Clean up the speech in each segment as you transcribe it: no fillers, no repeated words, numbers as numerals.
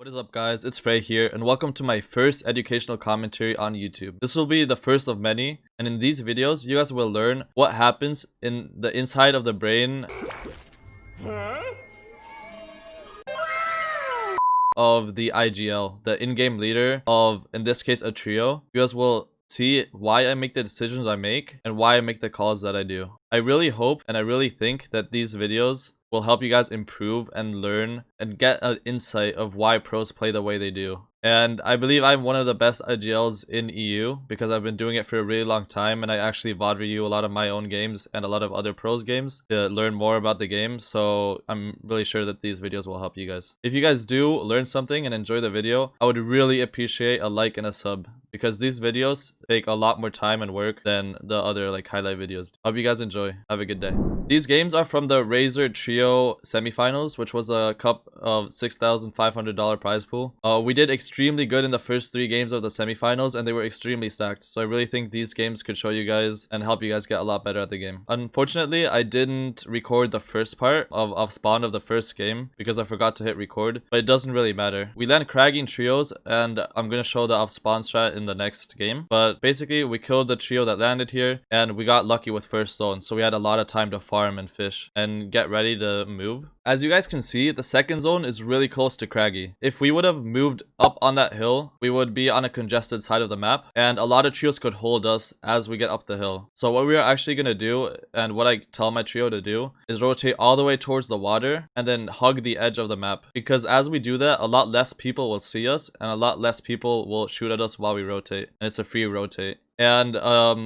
What is up, guys? It's Fray here, and welcome to my first educational commentary on YouTube. This will be the first of many, and in these videos, you guys will learn what happens in the inside of the brain of the IGL, the in-game leader of, in this case, a trio. You guys will see why I make the decisions I make and why I make the calls that I do. I really hope and I really think that these videos will help you guys improve and learn and get an insight of why pros play the way they do. And I believe I'm one of the best IGLs in EU because I've been doing it for a really long time, and I actually VOD review a lot of my own games and a lot of other pros games to learn more about the game. So I'm really sure that these videos will help you guys. If you guys do learn something and enjoy the video, I would really appreciate a like and a sub, because these videos take a lot more time and work than the other highlight videos. Hope you guys enjoy. Have a good day. These games are from the Razor Trio semifinals, which was a cup of $6,500 prize pool. We did extremely good in the first 3 games of the semifinals, and they were extremely stacked. So I really think these games could show you guys and help you guys get a lot better at the game. Unfortunately, I didn't record the first part of spawn of the first game because I forgot to hit record, but it doesn't really matter. We land cragging trios, and I'm gonna show the off spawn strat in the next game. But basically, we killed the trio that landed here, and we got lucky with first zone, so we had a lot of time to farm and fish and get ready to move. As you guys can see, the second zone is really close to craggy. If we would have moved up on that hill, we would be on a congested side of the map, and a lot of trios could hold us as we get up the hill. So what we are actually going to do, and what I tell my trio to do, is rotate all the way towards the water and then hug the edge of the map. Because as we do that, a lot less people will see us and a lot less people will shoot at us while we rotate. And it's a free rotate. And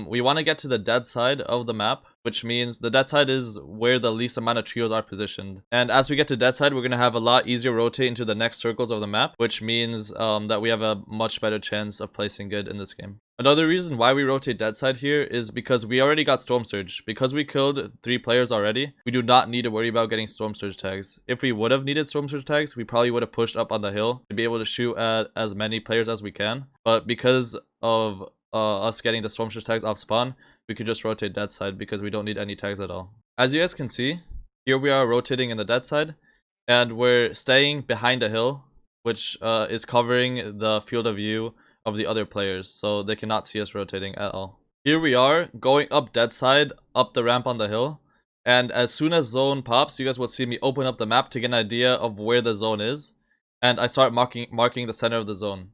we want to get to the dead side of the map, which means the dead side is where the least amount of trios are positioned. And as we get to dead side, we're going to have a lot easier rotate into the next circles of the map, which means that we have a much better chance of placing good in this game. Another reason why we rotate dead side here is because we already got Storm Surge. Because we killed 3 players already, we do not need to worry about getting Storm Surge tags. If we would have needed Storm Surge tags, we probably would have pushed up on the hill to be able to shoot at as many players as we can. But because of us getting the Storm Surge tags off spawn, we could just rotate dead side because we don't need any tags at all. As you guys can see, here we are rotating in the dead side, and we're staying behind a hill, which is covering the field of view of the other players, so they cannot see us rotating at all. Here we are going up dead side, up the ramp on the hill, and as soon as zone pops, you guys will see me open up the map to get an idea of where the zone is, and I start marking the center of the zone.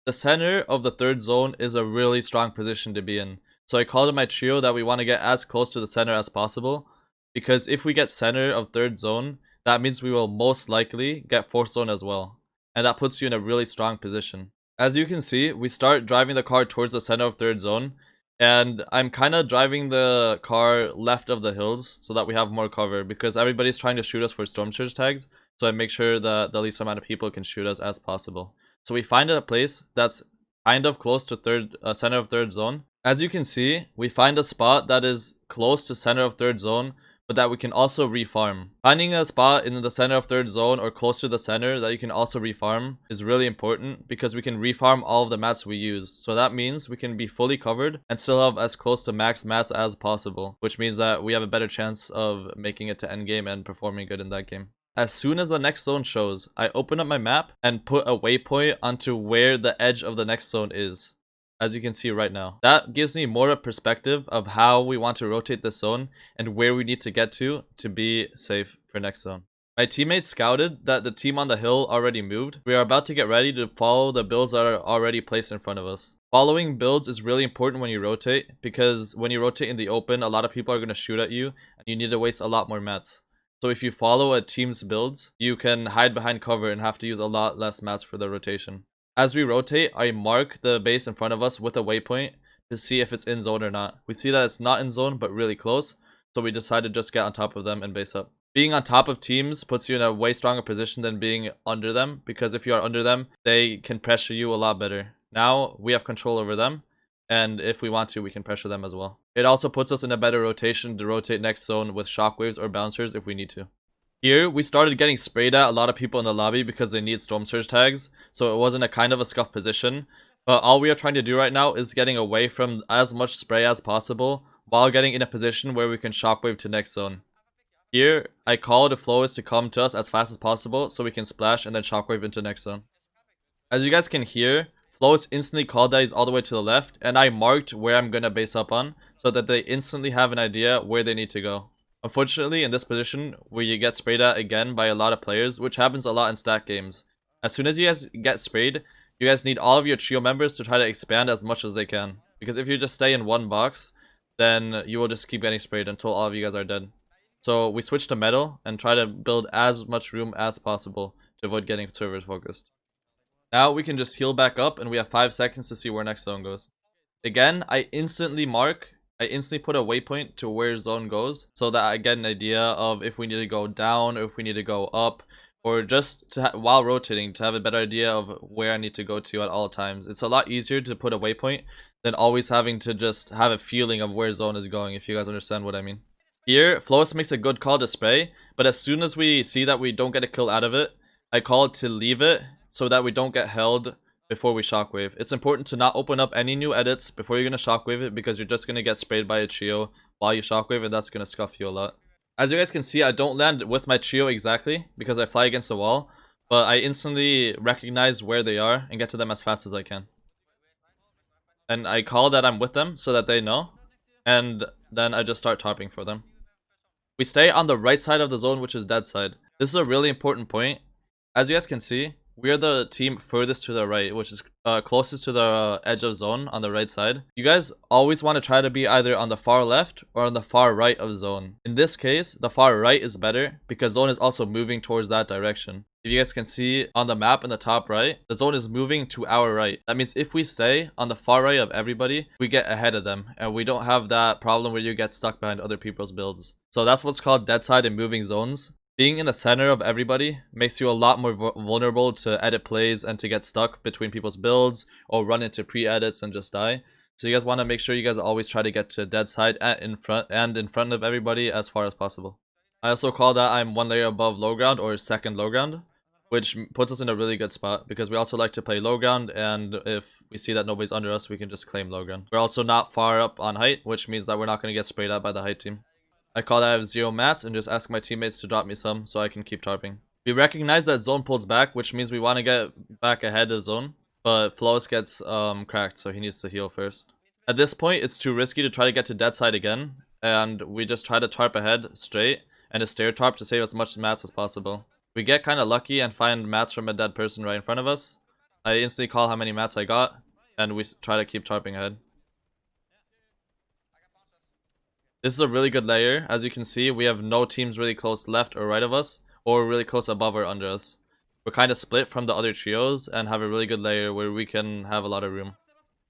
The center of the third zone is a really strong position to be in. So I called in my trio that we want to get as close to the center as possible, because if we get center of third zone, that means we will most likely get fourth zone as well. And that puts you in a really strong position. As you can see, we start driving the car towards the center of third zone, and I'm kind of driving the car left of the hills so that we have more cover, because everybody's trying to shoot us for Storm Surge tags, so I make sure that the least amount of people can shoot us as possible. So we find a place that's kind of close to center of third zone. As you can see, we find a spot that is close to center of third zone, but that we can also refarm. Finding a spot in the center of third zone or close to the center that you can also refarm is really important, because we can refarm all of the mats we use. So that means we can be fully covered and still have as close to max mats as possible, which means that we have a better chance of making it to endgame and performing good in that game. As soon as the next zone shows, I open up my map and put a waypoint onto where the edge of the next zone is, as you can see right now. That gives me more of a perspective of how we want to rotate this zone and where we need to get to be safe for next zone. My teammates scouted that the team on the hill already moved. We are about to get ready to follow the builds that are already placed in front of us. Following builds is really important when you rotate, because when you rotate in the open, a lot of people are going to shoot at you and you need to waste a lot more mats. So if you follow a team's builds, you can hide behind cover and have to use a lot less mats for the rotation. As we rotate, I mark the base in front of us with a waypoint to see if it's in zone or not. We see that it's not in zone, but really close, so we decide to just get on top of them and base up. Being on top of teams puts you in a way stronger position than being under them, because if you are under them, they can pressure you a lot better. Now we have control over them, and if we want to, we can pressure them as well. It also puts us in a better rotation to rotate next zone with shockwaves or bouncers if we need to. Here, we started getting sprayed at a lot of people in the lobby because they need Storm Surge tags, so it wasn't a kind of a scuffed position. But all we are trying to do right now is getting away from as much spray as possible while getting in a position where we can shockwave to next zone. Here, I call the flowers to come to us as fast as possible so we can splash and then shockwave into next zone. As you guys can hear, Flow's instantly called that he's all the way to the left, and I marked where I'm gonna base up on, so that they instantly have an idea where they need to go. Unfortunately, in this position, where you get sprayed at again by a lot of players, which happens a lot in stack games. As soon as you guys get sprayed, you guys need all of your trio members to try to expand as much as they can. Because if you just stay in one box, then you will just keep getting sprayed until all of you guys are dead. So we switch to metal and try to build as much room as possible to avoid getting servers focused. Now we can just heal back up and we have 5 seconds to see where next zone goes. Again, I instantly put a waypoint to where zone goes so that I get an idea of if we need to go down or if we need to go up, or just to while rotating to have a better idea of where I need to go to at all times. It's a lot easier to put a waypoint than always having to just have a feeling of where zone is going, if you guys understand what I mean. Here, Flowis makes a good call to spray, but as soon as we see that we don't get a kill out of it, I call it to leave it so that we don't get held before we shockwave. It's important to not open up any new edits before you're going to shockwave it, because you're just going to get sprayed by a trio while you shockwave, and that's going to scuff you a lot. As you guys can see, I don't land with my trio exactly because I fly against the wall, but I instantly recognize where they are and get to them as fast as I can. And I call that I'm with them so that they know, and then I just start tarping for them. We stay on the right side of the zone, which is dead side. This is a really important point. As you guys can see, we are the team furthest to the right, which is closest to the edge of zone on the right side. You guys always want to try to be either on the far left or on the far right of zone. In this case, the far right is better because zone is also moving towards that direction. If you guys can see on the map in the top right, the zone is moving to our right. That means if we stay on the far right of everybody, we get ahead of them, and we don't have that problem where you get stuck behind other people's builds. So that's what's called dead side and moving zones. Being in the center of everybody makes you a lot more vulnerable to edit plays and to get stuck between people's builds or run into pre-edits and just die. So you guys want to make sure you guys always try to get to dead side in front of everybody as far as possible. I also call that I'm one layer above low ground or second low ground, which puts us in a really good spot because we also like to play low ground, and if we see that nobody's under us, we can just claim low ground. We're also not far up on height, which means that we're not going to get sprayed at by the height team. I call that I have 0 mats and just ask my teammates to drop me some so I can keep tarping. We recognize that zone pulls back, which means we want to get back ahead of zone, but Flawless gets cracked, so he needs to heal first. At this point, it's too risky to try to get to dead side again, and we just try to tarp ahead straight and a stair tarp to save as much mats as possible. We get kind of lucky and find mats from a dead person right in front of us. I instantly call how many mats I got, and we try to keep tarping ahead. This is a really good layer. As you can see, we have no teams really close left or right of us, or really close above or under us. We're kind of split from the other trios and have a really good layer where we can have a lot of room.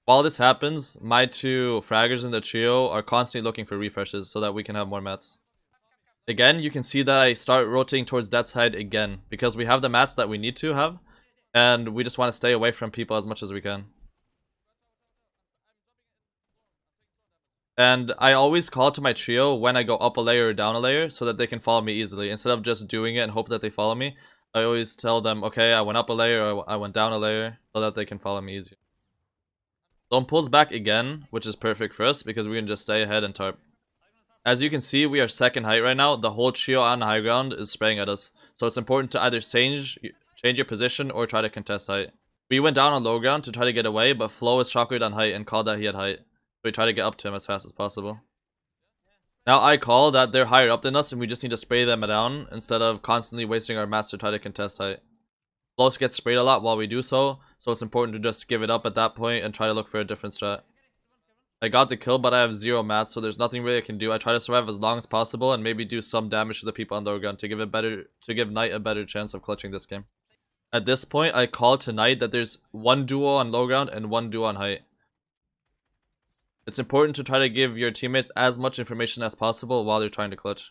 While this happens, my 2 fraggers in the trio are constantly looking for refreshes so that we can have more mats. Again, you can see that I start rotating towards that side again, because we have the mats that we need to have, and we just want to stay away from people as much as we can. And I always call to my trio when I go up a layer or down a layer so that they can follow me easily. Instead of just doing it and hope that they follow me, I always tell them, okay, I went up a layer or I went down a layer so that they can follow me easier. Zone pulls back again, which is perfect for us because we can just stay ahead and tarp. As you can see, we are second height right now. The whole trio on high ground is spraying at us. So it's important to either change your position or try to contest height. We went down on low ground to try to get away, but Flo was shockwaved on height and called that he had height. We try to get up to him as fast as possible. Now I call that they're higher up than us and we just need to spray them down instead of constantly wasting our mats to try to contest height. Flows gets sprayed a lot while we do so it's important to just give it up at that point and try to look for a different strat. I got the kill, but I have 0 mats, so there's nothing really I can do. I try to survive as long as possible and maybe do some damage to the people on low ground to give Knight a better chance of clutching this game. At this point, I call to Knight that there's 1 duo on low ground and 1 duo on height. It's important to try to give your teammates as much information as possible while they're trying to clutch.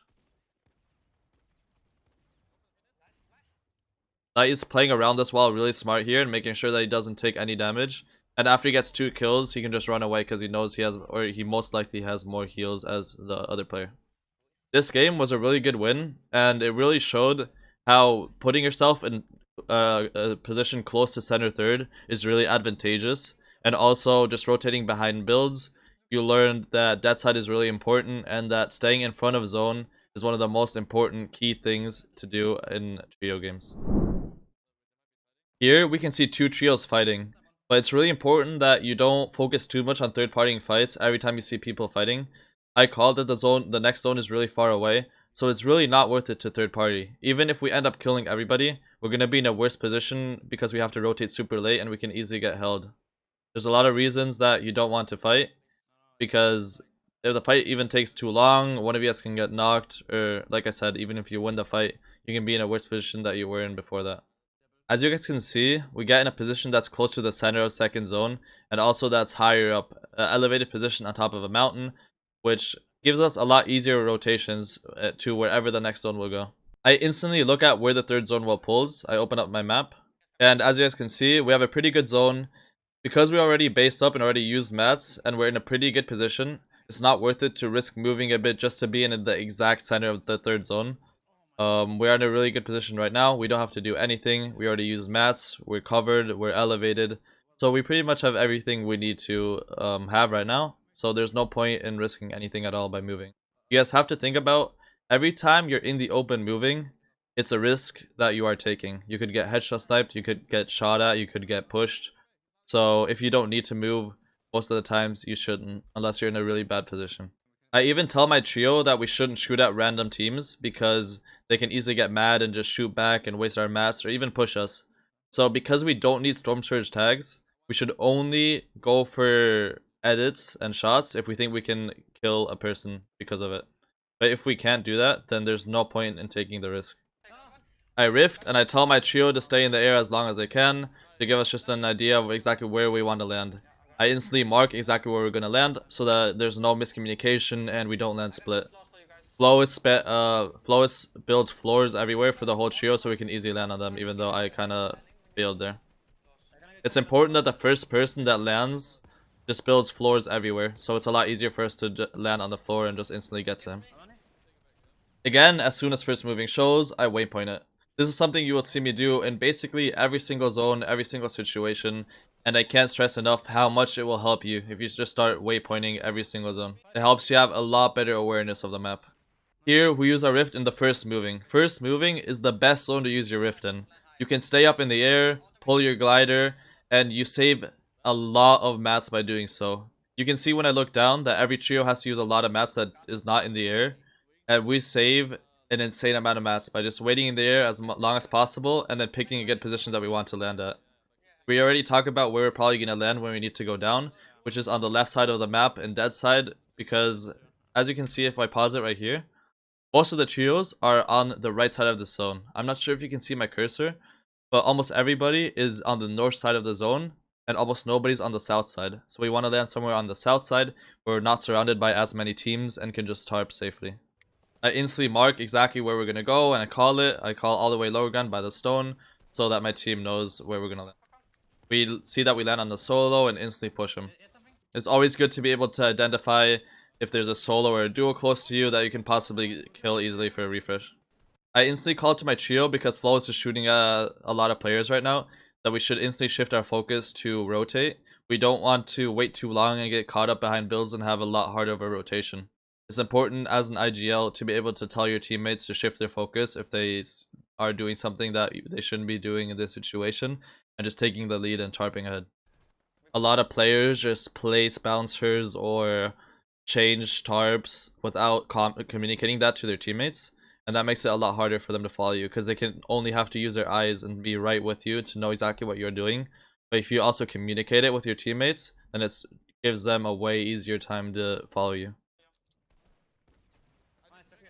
Knight is playing around this wall really smart here and making sure that he doesn't take any damage. And after he gets 2 kills, he can just run away because he knows he most likely has more heals as the other player. This game was a really good win, and it really showed how putting yourself in a position close to center third is really advantageous. And also just rotating behind builds, you learned that dead side is really important and that staying in front of zone is one of the most important key things to do in trio games. Here we can see two trios fighting, but it's really important that you don't focus too much on third-partying fights every time you see people fighting. I call that the next zone is really far away, so it's really not worth it to third party. Even if we end up killing everybody, we're gonna be in a worse position because we have to rotate super late and we can easily get held. There's a lot of reasons that you don't want to fight, because if the fight even takes too long, one of you guys can get knocked, or like I said, even if you win the fight, you can be in a worse position that you were in before that. As you guys can see, we get in a position that's close to the center of second zone, and also that's higher up, elevated position on top of a mountain, which gives us a lot easier rotations to wherever the next zone will go. I instantly look at where the third zone will pulls. I open up my map, and as you guys can see, we have a pretty good zone. Because we already based up and already used mats, and we're in a pretty good position, it's not worth it to risk moving a bit just to be in the exact center of the third zone. We're in a really good position right now. We don't have to do anything. We already used mats. We're covered. We're elevated. So we pretty much have everything we need to have right now. So there's no point in risking anything at all by moving. You guys have to think about every time you're in the open moving, it's a risk that you are taking. You could get headshot sniped. You could get shot at. You could get pushed. So if you don't need to move, most of the times you shouldn't, unless you're in a really bad position. I even tell my trio that we shouldn't shoot at random teams because they can easily get mad and just shoot back and waste our mats or even push us. So because we don't need Storm Surge tags, we should only go for edits and shots if we think we can kill a person because of it. But if we can't do that, then there's no point in taking the risk. I rift and I tell my trio to stay in the air as long as they can to give us just an idea of exactly where we want to land. I instantly mark exactly where we're going to land so that there's no miscommunication and we don't land split. Flowis builds floors everywhere for the whole trio so we can easily land on them, even though I kind of failed there. It's important that the first person that lands just builds floors everywhere, so it's a lot easier for us to land on the floor and just instantly get to him. Again, as soon as first moving shows, I waypoint it. This is something you will see me do in basically every single zone, every single situation, and I can't stress enough how much it will help you if you just start waypointing every single zone. It helps you have a lot better awareness of the map. Here, we use our rift in the first moving. First moving is the best zone to use your rift in. You can stay up in the air, pull your glider, and you save a lot of mats by doing so. You can see when I look down that every trio has to use a lot of mats that is not in the air, and we save an insane amount of mats by just waiting in the air as long as possible and then picking a good position that we want to land at. We already talked about where we're probably going to land when we need to go down, which is on the left side of the map and dead side, because as you can see if I pause it right here, most of the trios are on the right side of the zone. I'm not sure if you can see my cursor, but almost everybody is on the north side of the zone and almost nobody's on the south side. So we want to land somewhere on the south side where we're not surrounded by as many teams and can just tarp safely. I instantly mark exactly where we're going to go and I call it. I call all the way lower gun by the stone so that my team knows where we're going to land. We see that we land on the solo and instantly push him. It's always good to be able to identify if there's a solo or a duo close to you that you can possibly kill easily for a refresh. I instantly call it to my trio because Flawless is shooting a lot of players right now that we should instantly shift our focus to rotate. We don't want to wait too long and get caught up behind builds and have a lot harder of a rotation. It's important as an IGL to be able to tell your teammates to shift their focus if they are doing something that they shouldn't be doing in this situation and just taking the lead and tarping ahead. A lot of players just place bouncers or change tarps without communicating that to their teammates, and that makes it a lot harder for them to follow you because they can only have to use their eyes and be right with you to know exactly what you're doing. But if you also communicate it with your teammates, then it gives them a way easier time to follow you.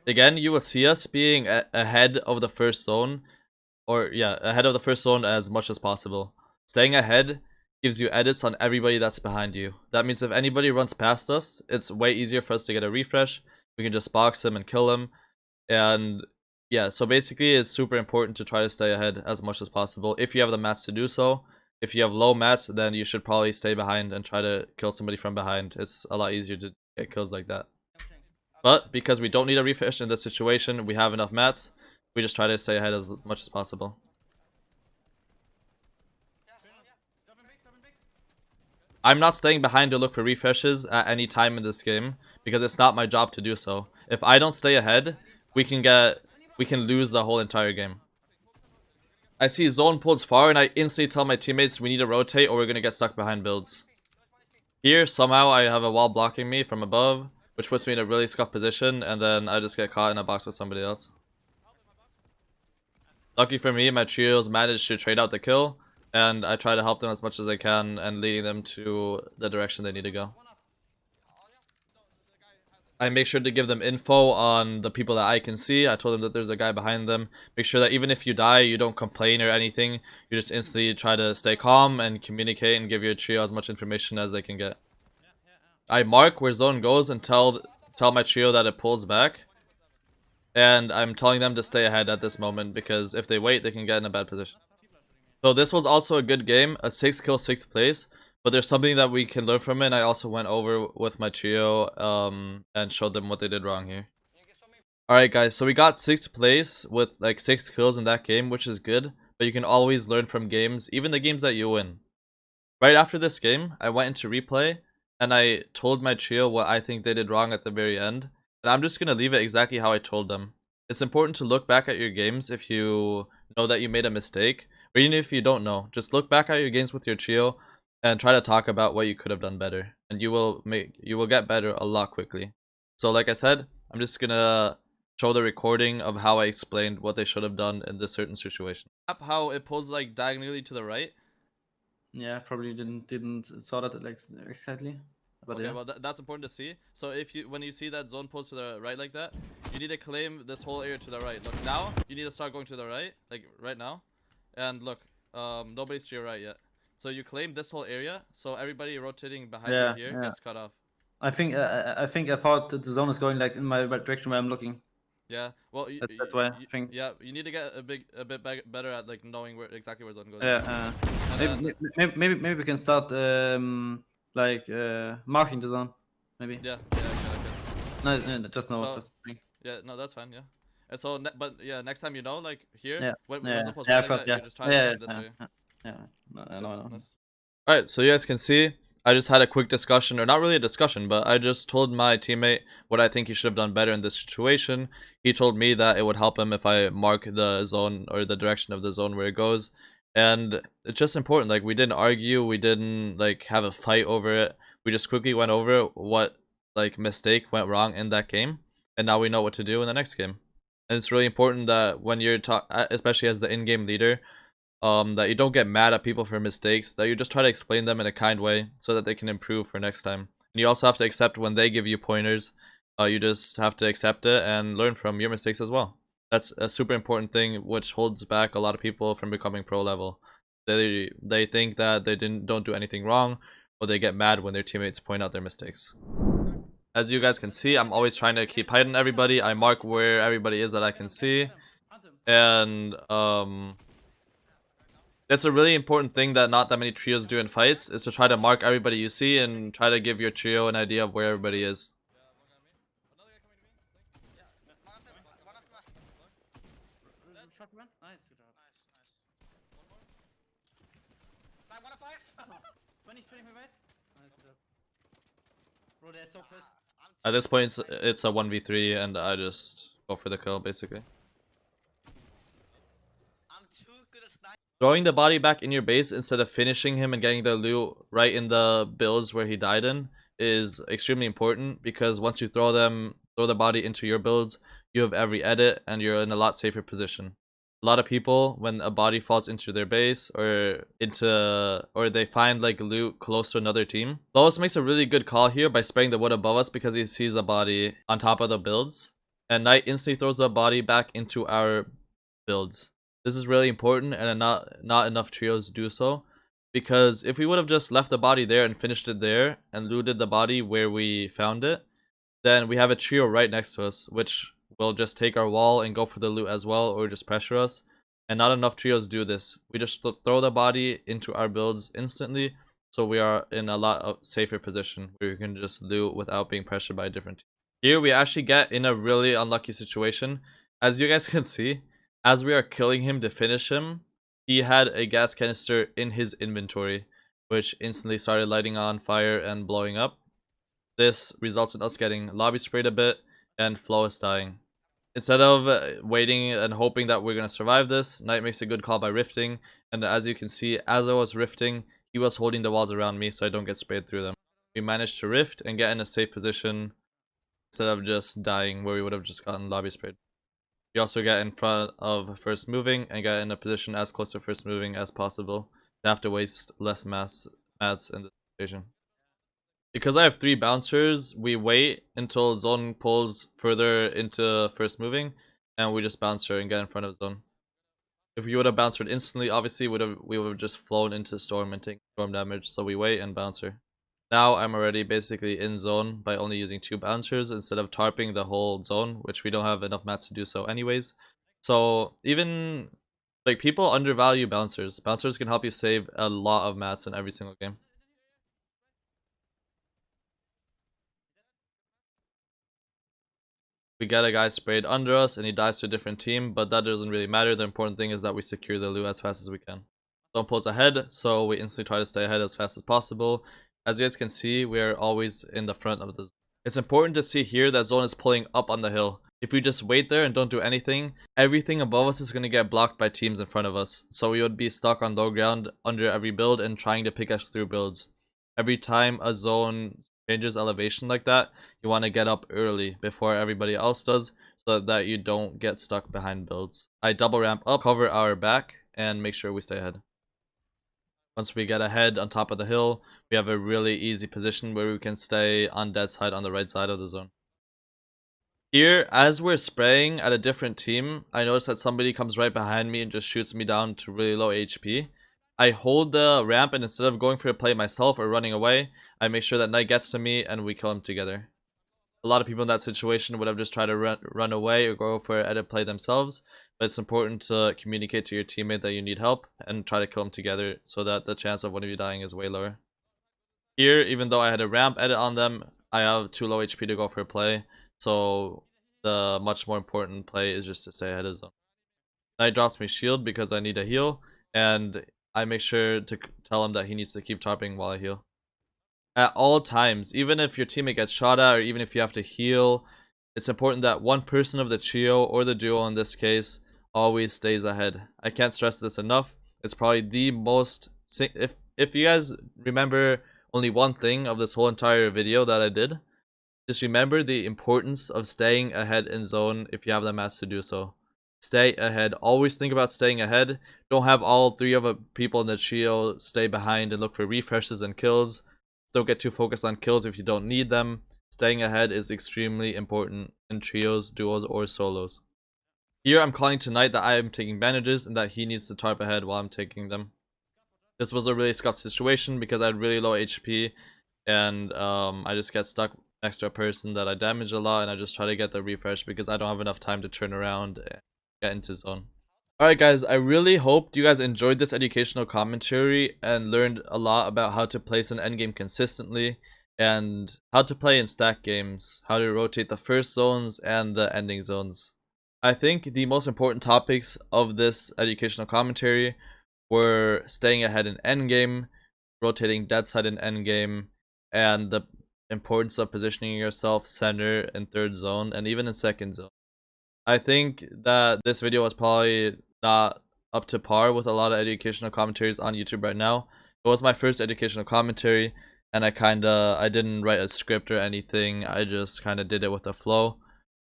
Again, you will see us being ahead of the first zone, or yeah, ahead of the first zone as much as possible. Staying ahead gives you edits on everybody that's behind you. That means if anybody runs past us, it's way easier for us to get a refresh. We can just box them and kill them. And yeah, so basically it's super important to try to stay ahead as much as possible if you have the mats to do so. If you have low mats, then you should probably stay behind and try to kill somebody from behind. It's a lot easier to get kills like that. But because we don't need a refresh in this situation, we have enough mats, we just try to stay ahead as much as possible. I'm not staying behind to look for refreshes at any time in this game because it's not my job to do so. If I don't stay ahead, we can lose the whole entire game. I see zone pulls far, and I instantly tell my teammates we need to rotate or we're gonna get stuck behind builds. Here, somehow I have a wall blocking me from above, which puts me in a really scuffed position, and then I just get caught in a box with somebody else. Lucky for me, my trios managed to trade out the kill, and I try to help them as much as I can and leading them to the direction they need to go. I make sure to give them info on the people that I can see. I told them that there's a guy behind them. Make sure that even if you die, you don't complain or anything. You just instantly try to stay calm and communicate and give your trio as much information as they can get. I mark where zone goes and tell my trio that it pulls back. And I'm telling them to stay ahead at this moment because if they wait, they can get in a bad position. So this was also a good game, a 6-kill 6th place. But there's something that we can learn from it, and I also went over with my trio and showed them what they did wrong here. Alright guys, so we got 6th place with like 6 kills in that game, which is good. But you can always learn from games, even the games that you win. Right after this game, I went into replay, and I told my trio what I think they did wrong at the very end. And I'm just going to leave it exactly how I told them. It's important to look back at your games if you know that you made a mistake. Or even if you don't know, just look back at your games with your trio and try to talk about what you could have done better, and you will get better a lot quickly. So like I said, I'm just gonna show the recording of how I explained what they should have done in this certain situation. How it pulls like diagonally to the right. Yeah, probably didn't saw that like exactly. But okay, yeah. well that's important to see. So when you see that zone pulls to the right like that, you need to claim this whole area to the right. Look, now you need to start going to the right, like right now, and look, nobody's to your right yet. So you claim this whole area, so everybody rotating behind you here gets cut off. I think I thought that the zone is going like in my direction where I'm looking. Yeah, well, that's why I think. Yeah, you need to get a bit better at like knowing exactly where zone goes. Yeah, maybe we can start like marking the zone. Maybe. Yeah, I can. No, just no. So, just yeah, no, that's fine. Yeah, and so but yeah, next time you know, like here, yeah, when yeah, zone pulls like that, you just try to claim this way. Yeah, no. Nice. Alright, so you guys can see, I just had a quick discussion, or not really a discussion, but I just told my teammate what I think he should have done better in this situation. He told me that it would help him if I mark the zone, or the direction of the zone where it goes. And it's just important, like, we didn't argue, we didn't, like, have a fight over it. We just quickly went over what, like, mistake went wrong in that game. And now we know what to do in the next game. And it's really important that when you're, especially as the in-game leader, that you don't get mad at people for mistakes, that you just try to explain them in a kind way so that they can improve for next time. And you also have to accept when they give you pointers, you just have to accept it and learn from your mistakes as well. That's a super important thing, which holds back a lot of people from becoming pro level. They think that they don't do anything wrong, or they get mad when their teammates point out their mistakes. As you guys can see, I'm always trying to keep hiding everybody. I mark where everybody is that I can see. And that's a really important thing that not that many trios do in fights, is to try to mark everybody you see and try to give your trio an idea of where everybody is. At this point, it's a 1v3 and I just go for the kill, basically. Throwing the body back in your base instead of finishing him and getting the loot right in the builds where he died in is extremely important, because once you throw the body into your builds, you have every edit and you're in a lot safer position. A lot of people, when a body falls into their base or they find like loot close to another team, Lois makes a really good call here by spraying the wood above us because he sees a body on top of the builds, and Knight instantly throws the body back into our builds. This is really important, and not enough trios do so, because if we would have just left the body there and finished it there and looted the body where we found it, then we have a trio right next to us, which will just take our wall and go for the loot as well, or just pressure us. And not enough trios do this. We just throw the body into our builds instantly, so we are in a lot of safer position where we can just loot without being pressured by a different team. Here we actually get in a really unlucky situation. As you guys can see, as we are killing him to finish him, he had a gas canister in his inventory, which instantly started lighting on fire and blowing up. This results in us getting lobby sprayed a bit and Flawless dying. Instead of waiting and hoping that we're going to survive this, Knight makes a good call by rifting. And as you can see, as I was rifting, he was holding the walls around me so I don't get sprayed through them. We managed to rift and get in a safe position instead of just dying where we would have just gotten lobby sprayed. We also get in front of first moving and get in a position as close to first moving as possible to have to waste less mats in this situation. Because I have 3 bouncers, we wait until zone pulls further into first moving, and we just bounce her and get in front of zone. If we would have bounced her instantly, obviously we would have just flown into storm and taken storm damage, so we wait and bounce her. Now I'm already basically in zone by only using 2 bouncers instead of tarping the whole zone, which we don't have enough mats to do so anyways. So even like people undervalue bouncers. Bouncers can help you save a lot of mats in every single game. We get a guy sprayed under us and he dies to a different team, but that doesn't really matter. The important thing is that we secure the loot as fast as we can. Zone pulls ahead, so we instantly try to stay ahead as fast as possible. As you guys can see, we are always in the front of the zone. It's important to see here that zone is pulling up on the hill. If we just wait there and don't do anything, everything above us is going to get blocked by teams in front of us. So we would be stuck on low ground under every build and trying to pick us through builds. Every time a zone changes elevation like that, you want to get up early before everybody else does so that you don't get stuck behind builds. I double ramp up, cover our back, and make sure we stay ahead. Once we get ahead on top of the hill, we have a really easy position where we can stay on dead side on the right side of the zone. Here, as we're spraying at a different team, I notice that somebody comes right behind me and just shoots me down to really low HP. I hold the ramp, and instead of going for a play myself or running away, I make sure that Knight gets to me and we kill him together. A lot of people in that situation would have just tried to run away or go for an edit play themselves, but it's important to communicate to your teammate that you need help and try to kill them together so that the chance of one of you dying is way lower. Here, even though I had a ramp edit on them, I have too low HP to go for a play, so the much more important play is just to stay ahead of zone. Knight drops me shield because I need a heal, and I make sure to tell him that he needs to keep tarping while I heal. At all times, even if your teammate gets shot at or even if you have to heal, it's important that one person of the trio, or the duo in this case, always stays ahead. I can't stress this enough. It's probably the most... If you guys remember only one thing of this whole entire video that I did, just remember the importance of staying ahead in zone if you have the mats to do so. Stay ahead. Always think about staying ahead. Don't have all 3 of the people in the trio stay behind and look for refreshes and kills. Don't get too focused on kills if you don't need them. Staying ahead is extremely important in trios, duos, or solos. Here I'm calling to Knight that I am taking bandages and that he needs to tarp ahead while I'm taking them. This was a really scuffed situation because I had really low HP and I just get stuck next to a person that I damage a lot, and I just try to get the refresh because I don't have enough time to turn around and get into zone. Alright guys, I really hope you guys enjoyed this educational commentary and learned a lot about how to place an endgame consistently and how to play in stack games, how to rotate the first zones and the ending zones. I think the most important topics of this educational commentary were staying ahead in endgame, rotating dead side in endgame, and the importance of positioning yourself center in third zone and even in second zone. I think that this video was probably not up to par with a lot of educational commentaries on YouTube right now. It was my first educational commentary, and I didn't write a script or anything. I just kind of did it with the flow.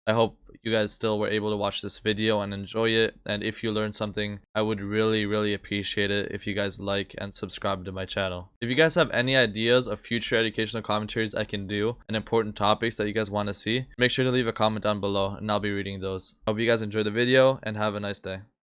I hope you guys still were able to watch this video and enjoy it, and if you learned something, I would really appreciate it if you guys like and subscribe to my channel. If you guys have any ideas of future educational commentaries I can do and important topics that you guys want to see, make sure to leave a comment down below and I'll be reading those. Hope you guys enjoyed the video and have a nice day.